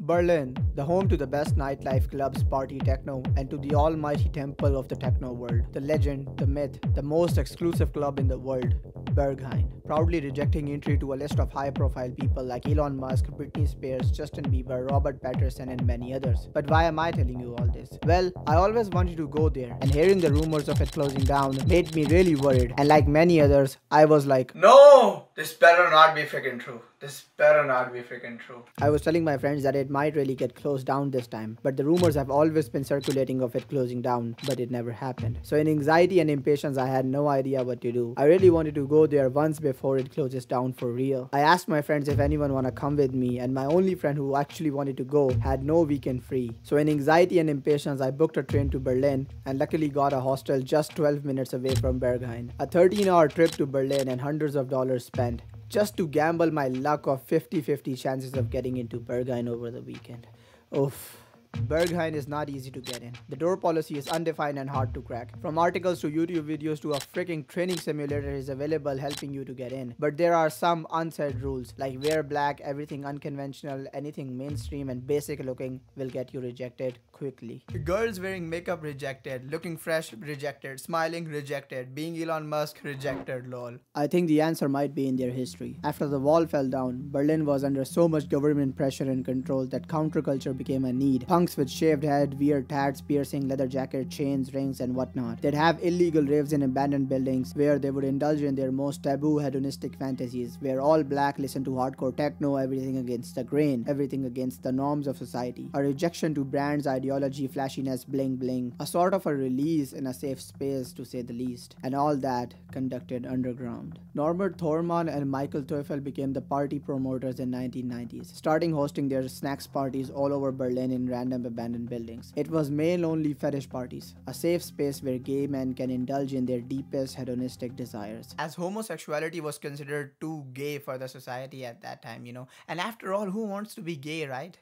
Berlin, the home to the best nightlife clubs, party techno, and to the almighty temple of the techno world. The legend, the myth, the most exclusive club in the world, Berghain. Proudly rejecting entry to a list of high-profile people like Elon Musk, Britney Spears, Justin Bieber, Robert Patterson, and many others. But why am I telling you all this? Well, I always wanted to go there, and hearing the rumors of it closing down made me really worried. And like many others, I was like, no! This better not be freaking true. This better not be freaking true. I was telling my friends that it might really get closed down this time, but the rumors have always been circulating of it closing down, but it never happened. So in anxiety and impatience, I had no idea what to do. I really wanted to go there once before it closes down for real. I asked my friends if anyone wanna come with me, and my only friend who actually wanted to go had no weekend free. So in anxiety and impatience, I booked a train to Berlin and luckily got a hostel just 12 minutes away from Berghain. A 13-hour trip to Berlin and hundreds of dollars spent just to gamble my luck of 50-50 chances of getting into Berghain over the weekend. Oof. Berghain is not easy to get in. The door policy is undefined and hard to crack. From articles to YouTube videos to a freaking training simulator is available helping you to get in. But there are some unsaid rules like wear black, everything unconventional, anything mainstream and basic looking will get you rejected quickly. Girls wearing makeup rejected, looking fresh rejected, smiling rejected, being Elon Musk rejected, lol. I think the answer might be in their history. After the wall fell down, Berlin was under so much government pressure and control that counterculture became a need. Punks with shaved head, weird tats, piercing, leather jacket, chains, rings and whatnot. They'd have illegal raves in abandoned buildings where they would indulge in their most taboo hedonistic fantasies, where all black listen to hardcore techno, everything against the grain, everything against the norms of society. A rejection to brands, ideology, flashiness, bling bling. A sort of a release in a safe space to say the least. And all that conducted underground. Norbert Thormann and Michael Teufel became the party promoters in 1990s, starting hosting their snacks parties all over Berlin in random abandoned buildings. It was male-only fetish parties, a safe space where gay men can indulge in their deepest hedonistic desires. As homosexuality was considered too gay for the society at that time, you know. And after all, who wants to be gay, right?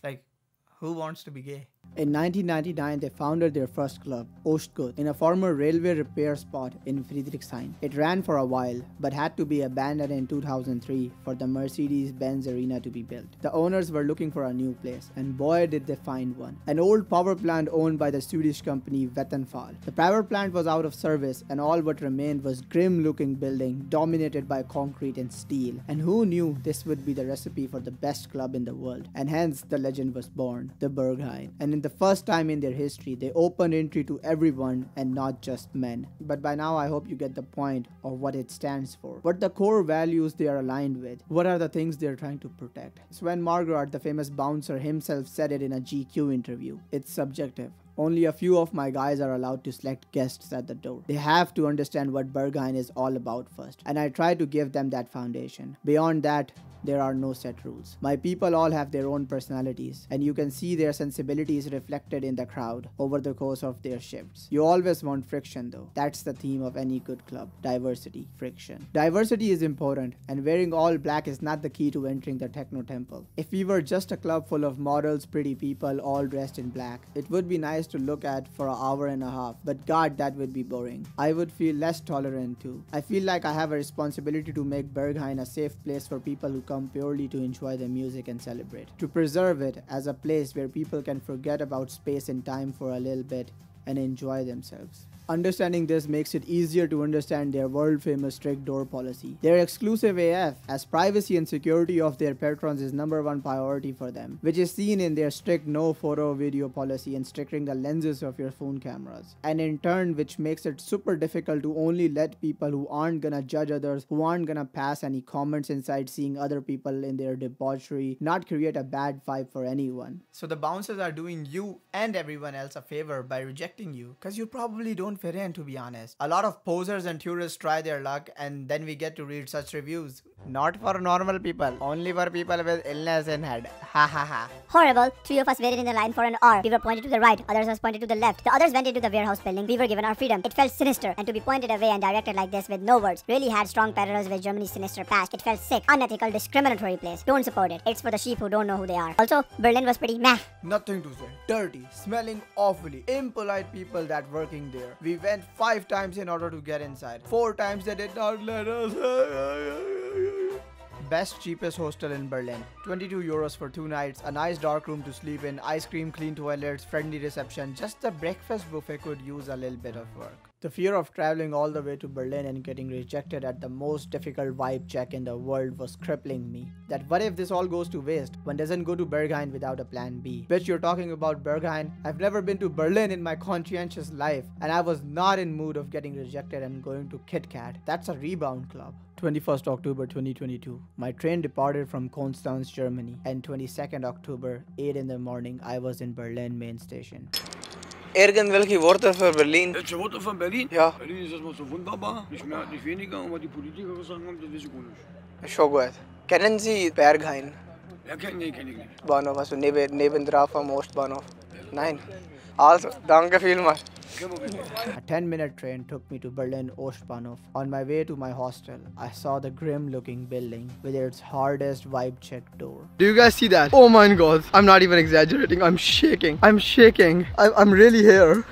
Like, who wants to be gay? In 1999, they founded their first club, Ostgut, in a former railway repair spot in Friedrichshain. It ran for a while, but had to be abandoned in 2003 for the Mercedes-Benz arena to be built. The owners were looking for a new place, and boy did they find one. An old power plant owned by the Swedish company Waitng. The power plant was out of service, and all what remained was grim-looking building dominated by concrete and steel. And who knew this would be the recipe for the best club in the world? And hence, the legend was born, the Berghain. And in the first time in their history, they opened entry to everyone and not just men. But by now, I hope you get the point of what it stands for. What the core values they are aligned with. What are the things they're trying to protect. Sven Margaret, the famous bouncer himself, said it in a GQ interview. It's subjective. Only a few of my guys are allowed to select guests at the door. They have to understand what Berghain is all about first. And I try to give them that foundation. Beyond that, there are no set rules. My people all have their own personalities, and you can see their sensibilities reflected in the crowd over the course of their shifts. You always want friction though. That's the theme of any good club. Diversity, friction. Diversity is important, and wearing all black is not the key to entering the techno temple. If we were just a club full of models, pretty people, all dressed in black, it would be nice to look at for an hour and a half, but god, that would be boring. I would feel less tolerant too. I feel like I have a responsibility to make Berghain a safe place for people who come purely to enjoy the music and celebrate. To preserve it as a place where people can forget about space and time for a little bit and enjoy themselves. Understanding this makes it easier to understand their world-famous strict door policy. They're exclusive AF, as privacy and security of their patrons is #1 priority for them, which is seen in their strict no photo video policy and restricting the lenses of your phone cameras. And in turn, which makes it super difficult to only let people who aren't gonna judge others, who aren't gonna pass any comments inside seeing other people in their debauchery, not create a bad vibe for anyone. So the bouncers are doing you and everyone else a favor by rejecting you, cause you probably don't fit in, to be honest. A lot of posers and tourists try their luck, and then we get to read such reviews. Not for normal people, only for people with illness in head. Ha ha ha. Horrible. 3 of us waited in the line for an hour. We were pointed to the right, others was pointed to the left. The others went into the warehouse building. We were given our freedom. It felt sinister, and to be pointed away and directed like this with no words really had strong parallels with Germany's sinister past. It felt sick, unethical, discriminatory place. Don't support it. It's for the sheep who don't know who they are. Also, Berlin was pretty meh. Nothing to say. Dirty, smelling awfully, impolite people that working there. We went 5 times in order to get inside. 4 times they did not let us. best cheapest hostel in Berlin. 22 euros for 2 nights, a nice dark room to sleep in, ice cream, clean toilets, friendly reception. Just the breakfast buffet could use a little bit of work. The fear of traveling all the way to Berlin and getting rejected at the most difficult vibe check in the world was crippling me. That what if this all goes to waste? One doesn't go to Berghain without a plan B. Bitch, you're talking about Berghain? I've never been to Berlin in my conscientious life, and I was not in mood of getting rejected and going to Kit Kat. That's a rebound club. 21st October 2022. My train departed from Konstanz, Germany, and 22nd October, 8 in the morning, I was in Berlin main station. Irgendwelche Worte für Berlin? Welche Worte von Berlin? Ja. Berlin ist erstmal so wunderbar, nicht mehr, nicht weniger. Und was die Politiker gesagt haben, das weiß ich gar nicht. Schon gut. Kennen Sie Berghain? Ja, kenn ich nicht. Bahnhof, also nebendrauf am Ostbahnhof? Nein. Also, danke vielmals. A 10-minute train took me to Berlin Ostbahnhof. On my way to my hostel, I saw the grim-looking building with its hardest vibe check door. Do you guys see that? Oh my god. I'm not even exaggerating. I'm shaking. I'm really here.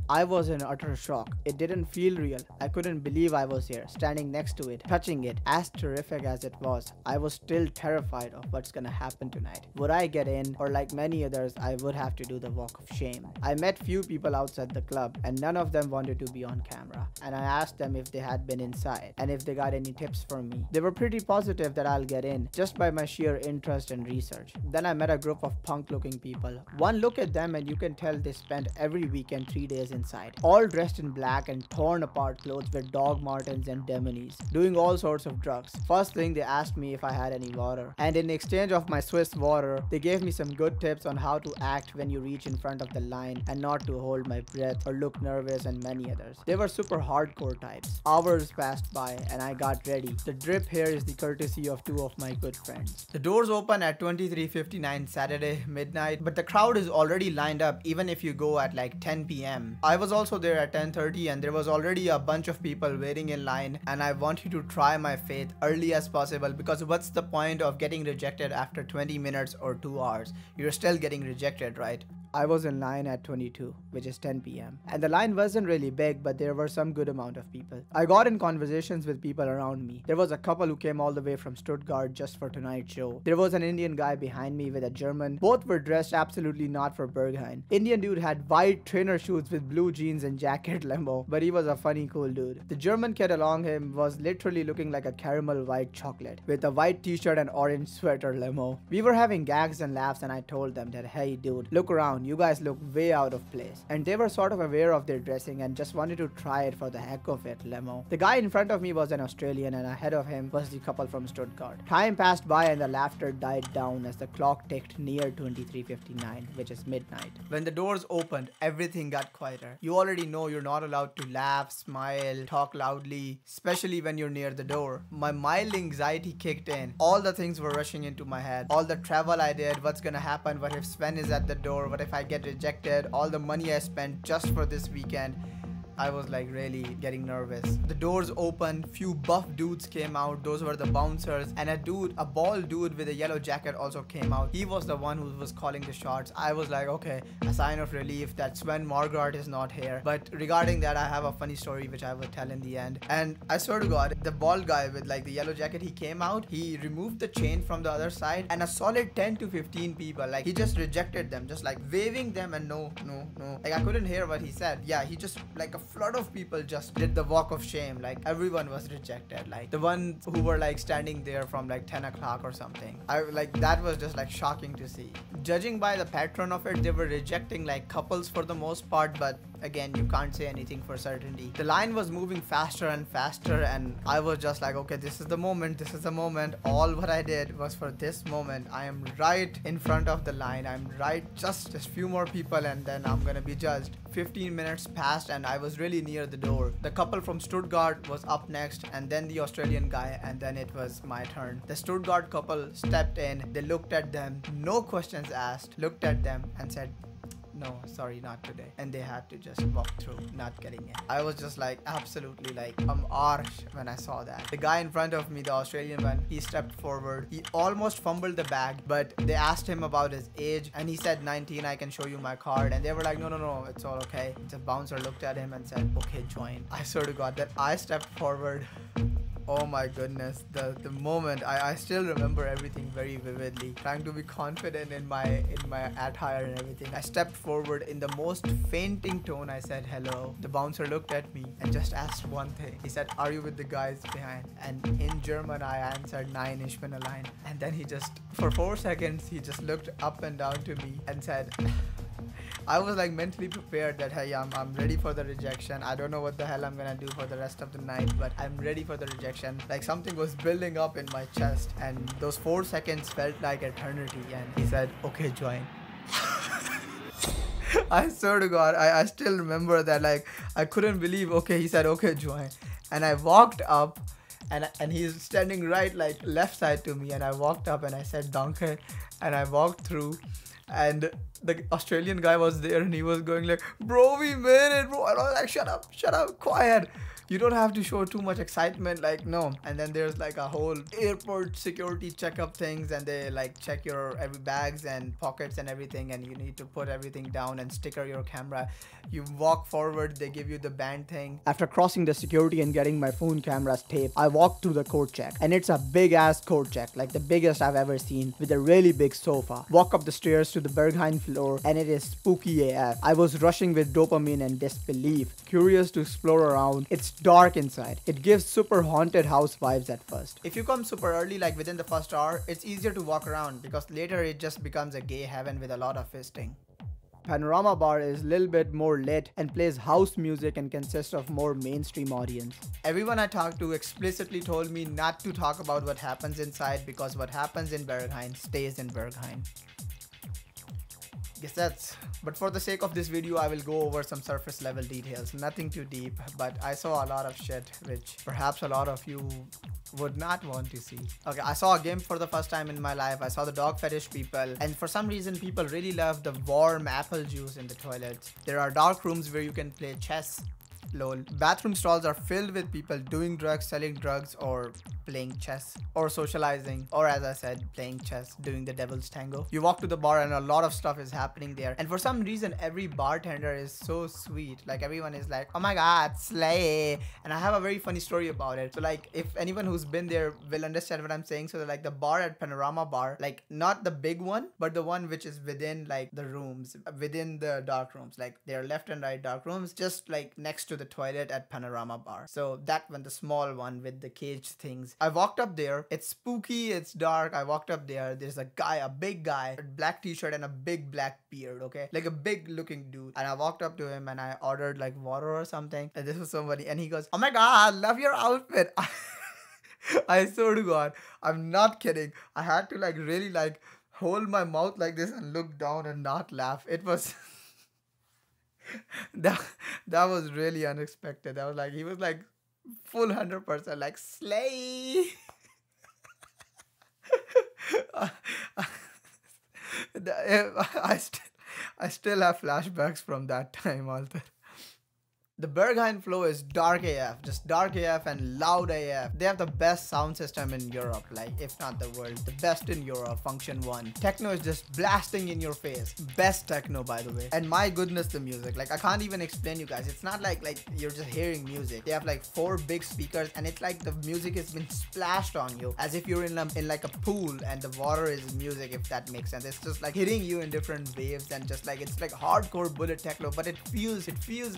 I was in utter shock. It didn't feel real. I couldn't believe I was here, standing next to it, touching it. As terrific as it was, I was still terrified of what's gonna happen tonight. Would I get in, or like many others, I would have to do the walk of shame. I met few people outside the club, and none of them wanted to be on camera. And I asked them if they had been inside, and if they got any tips for me. They were pretty positive that I'll get in, just by my sheer interest and research. Then I met a group of punk-looking people. One look at them and you can tell they spent every weekend 3 days inside, all dressed in black and torn apart clothes with dog martens and demonies, doing all sorts of drugs. First thing, they asked me if I had any water, and in exchange of my Swiss water, they gave me some good tips on how to act when you reach in front of the line and not to hold my breath or look nervous, and many others. They were super hardcore types. Hours passed by and I got ready. The drip here is the courtesy of 2 of my good friends. The doors open at 23:59 Saturday midnight, but the crowd is already lined up even if you go at like 10 p.m. I was also there at 10:30 and there was already a bunch of people waiting in line, and I wanted to try my faith early as possible, because what's the point of getting rejected after 20 minutes or 2 hours? You're still getting rejected, right? I was in line at 22, which is 10 p.m. and the line wasn't really big, but there were some good amount of people. I got in conversations with people around me. There was a couple who came all the way from Stuttgart just for tonight's show. There was an Indian guy behind me with a German. Both were dressed absolutely not for Berghain. Indian dude had white trainer shoes with blue jeans and jacket limo, but he was a funny cool dude. The German kid along him was literally looking like a caramel white chocolate with a white t-shirt and orange sweater limo. We were having gags and laughs, and I told them that, hey dude, look around, you guys look way out of place. And they were sort of aware of their dressing and just wanted to try it for the heck of it, limo. The guy in front of me was an Australian, and ahead of him was the couple from Stuttgart. Time passed by and the laughter died down as the clock ticked near 23:59, which is midnight. When the doors opened, everything got quieter. You already know you're not allowed to laugh, smile, talk loudly, especially when you're near the door. My mild anxiety kicked in. All the things were rushing into my head. All the travel I did, what's gonna happen, what if Sven is at the door, what if I get rejected, all the money I spent just for this weekend. I was like really getting nervous. The doors opened, few buff dudes came out, those were the bouncers, and a bald dude with a yellow jacket also came out. He was the one who was calling the shots. I was like, okay, a sign of relief that Sven Margaret is not here. But regarding that, I have a funny story which I will tell in the end. And I swear to God, the bald guy with like the yellow jacket, he came out, he removed the chain from the other side, and a solid 10 to 15 people, like he just rejected them, just like waving them, and no. Like I couldn't hear what he said. Yeah, he just like a flood of people just did the walk of shame. Like everyone was rejected, like the ones who were like standing there from like 10 o'clock or something. That was just like shocking to see. Judging by the pattern of it, they were rejecting like couples for the most part, but again, you can't say anything for certainty. The line was moving faster and faster, and I was just like, okay, this is the moment. All what I did was for this moment. I am right in front of the line. I'm right, just few more people, and then I'm gonna be judged. 15 minutes passed and I was really near the door. The couple from Stuttgart was up next, and then the Australian guy, and then it was my turn. The Stuttgart couple stepped in, they looked at them, no questions asked, looked at them and said, no, sorry, not today. And they had to just walk through, not getting in. I was just like, absolutely like, arch when I saw that. The guy in front of me, the Australian one, he stepped forward. He almost fumbled the bag, but they asked him about his age, and he said 19, I can show you my card. And they were like, no, it's all okay. The bouncer looked at him and said, okay, join. I swear to God that I stepped forward. Oh my goodness, the moment I still remember everything very vividly. Trying to be confident in my attire and everything. I stepped forward in the most fainting tone. I said hello. The bouncer looked at me and just asked one thing. He said, "Are you with the guys behind?" And in German I answered, "Nein, ich bin allein." And then he just, for 4 seconds, he just looked up and down to me and said, I was like mentally prepared that hey, I'm ready for the rejection. I don't know what the hell I'm gonna do for the rest of the night, but I'm ready for the rejection. Like something was building up in my chest, and those 4 seconds felt like eternity. And he said, "Okay, join." I swear to God, I still remember that. Like I couldn't believe. Okay, he said, "Okay, join," and I walked up. And he's standing right like left side to me, and I walked up and I said "Danke," and I walked through, and the Australian guy was there and he was going like, "Bro, we made it, bro." And I was like, shut up, quiet. You don't have to show too much excitement, like no. And then there's like a whole airport security checkup things, and they like check your every bags and pockets and everything, and you need to put everything down and sticker your camera. You walk forward, they give you the band thing. After crossing the security and getting my phone camera's tape, I walked to the coat check, and it's a big ass coat check, like the biggest I've ever seen, with a really big sofa. Walk up the stairs to the Berghain floor, and it is spooky AF. I was rushing with dopamine and disbelief, curious to explore around. It's dark inside. It gives super haunted house vibes at first. If you come super early, like within the first hour, it's easier to walk around because later it just becomes a gay heaven with a lot of fisting. Panorama Bar is a little bit more lit and plays house music and consists of more mainstream audience. Everyone I talked to explicitly told me not to talk about what happens inside because what happens in Berghain stays in Berghain. Guess that's. But for the sake of this video, I will go over some surface level details. Nothing too deep, but I saw a lot of shit which perhaps a lot of you would not want to see. Okay, I saw a GIMP for the first time in my life. I saw the dog fetish people, and for some reason people really love the warm apple juice in the toilets. There are dark rooms where you can play chess. Lol. Bathroom stalls are filled with people doing drugs, selling drugs, or playing chess, or socializing, or as I said, playing chess, doing the devil's tango. You walk to the bar and a lot of stuff is happening there, and for some reason every bartender is so sweet. Like everyone is like, "Oh my god, slay." And I have a very funny story about it. So like if anyone who's been there will understand what I'm saying. So like the bar at Panorama Bar, like not the big one, but the one which is within like the rooms, within the dark rooms, like there are left and right dark rooms, just like next to the toilet at Panorama Bar. So that one, the small one with the cage things. I walked up there. It's spooky, it's dark. I walked up there. There's a guy, a big guy, a black t-shirt and a big black beard, okay? Like a big looking dude. And I walked up to him and I ordered like water or something. And this was somebody, and he goes, "Oh my god, love your outfit." I swear to God, I'm not kidding. I had to like really like hold my mouth like this and look down and not laugh. It was that was really unexpected. I was like, he was like full 100% like slay. I still have flashbacks from that time, Alter. The Berghain flow is dark AF, just dark AF and loud AF. They have the best sound system in Europe, like if not the world, the best in Europe, Function 1. Techno is just blasting in your face. Best techno, by the way. And my goodness, the music, like I can't even explain you guys. It's not like you're just hearing music. They have like 4 big speakers and it's like the music has been splashed on you as if you're in like a pool and the water is music, if that makes sense. It's just like hitting you in different waves and just like it's like hardcore bullet techno, but it feels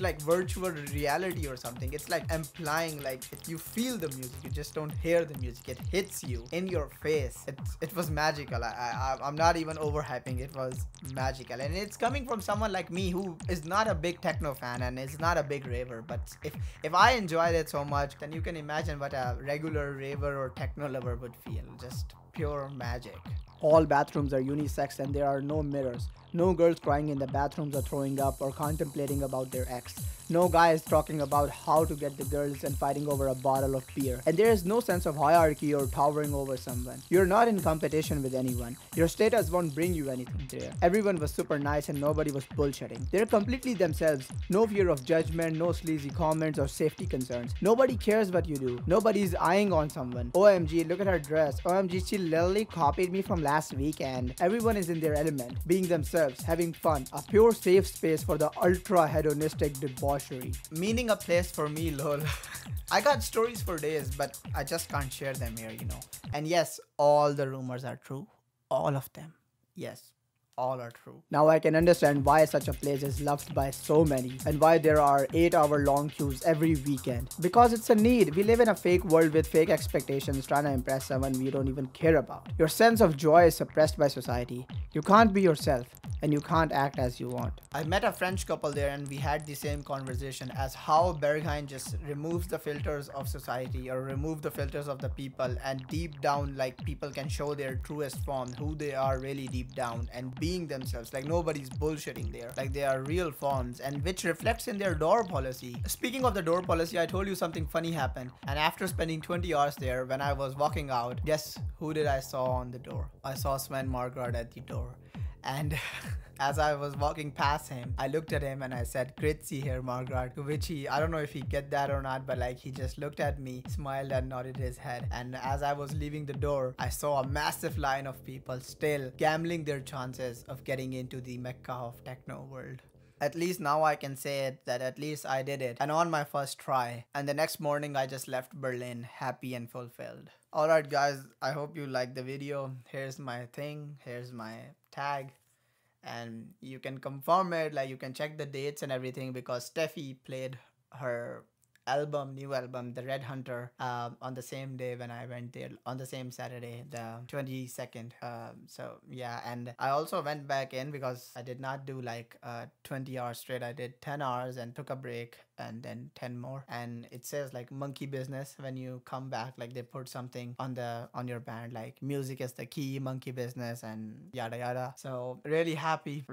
like virtual reality or something. It's like implying like if you feel the music, you just don't hear the music. It hits you in your face. It was magical. I'm not even overhyping. It was magical, and it's coming from someone like me who is not a big techno fan and is not a big raver. But if I enjoyed it so much, then you can imagine what a regular raver or techno lover would feel. Just pure magic. All bathrooms are unisex and there are no mirrors. No girls crying in the bathrooms or throwing up or contemplating about their ex. No guys talking about how to get the girls and fighting over a bottle of beer. And there is no sense of hierarchy or towering over someone. You're not in competition with anyone. Your status won't bring you anything there. Everyone was super nice and nobody was bullshitting. They're completely themselves. No fear of judgment, no sleazy comments or safety concerns. Nobody cares what you do. Nobody's eyeing on someone. OMG, look at her dress. OMG, she literally copied me from lab. last weekend, everyone is in their element, being themselves, having fun, a pure safe space for the ultra hedonistic debauchery. Meaning a place for me, lol. I got stories for days, but I just can't share them here, you know. And yes, all the rumors are true. All of them. Yes. All are true. Now I can understand why such a place is loved by so many and why there are 8-hour-long queues every weekend. Because it's a need. We live in a fake world with fake expectations trying to impress someone we don't even care about. Your sense of joy is suppressed by society. You can't be yourself and you can't act as you want. I met a French couple there and we had the same conversation as how Berghain just removes the filters of society or remove the filters of the people, and deep down like people can show their truest form, who they are really deep down, and being themselves, like nobody's bullshitting there, like they are real forms, and which reflects in their door policy. Speaking of the door policy, I told you something funny happened, and after spending 20 hours there, when I was walking out, guess who did I saw on the door? I saw Sven Margaret at the door. And as I was walking past him, I looked at him and I said, "Gritzy here, Margaret." To which he, I don't know if he get that or not, but like he just looked at me, smiled and nodded his head. And as I was leaving the door, I saw a massive line of people still gambling their chances of getting into the Mecca of Techno World. At least now I can say it, that at least I did it, and on my first try. And the next morning I just left Berlin happy and fulfilled. Alright guys, I hope you liked the video. Here's my thing, here's my tag, and you can confirm it, like you can check the dates and everything, because Steffi played her new album, The Red Hunter, on the same day when I went there, on the same Saturday, the 22nd. So yeah, and I also went back in because I did not do like 20 hours straight. I did 10 hours and took a break and then 10 more, and it says like monkey business when you come back, like they put something on your band like music is the key, monkey business, and yada yada. So really happy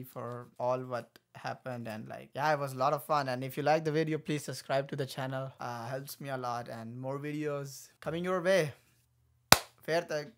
for all what happened, and like yeah, it was a lot of fun. And if you like the video, please subscribe to the channel, helps me a lot, and more videos coming your way. Fair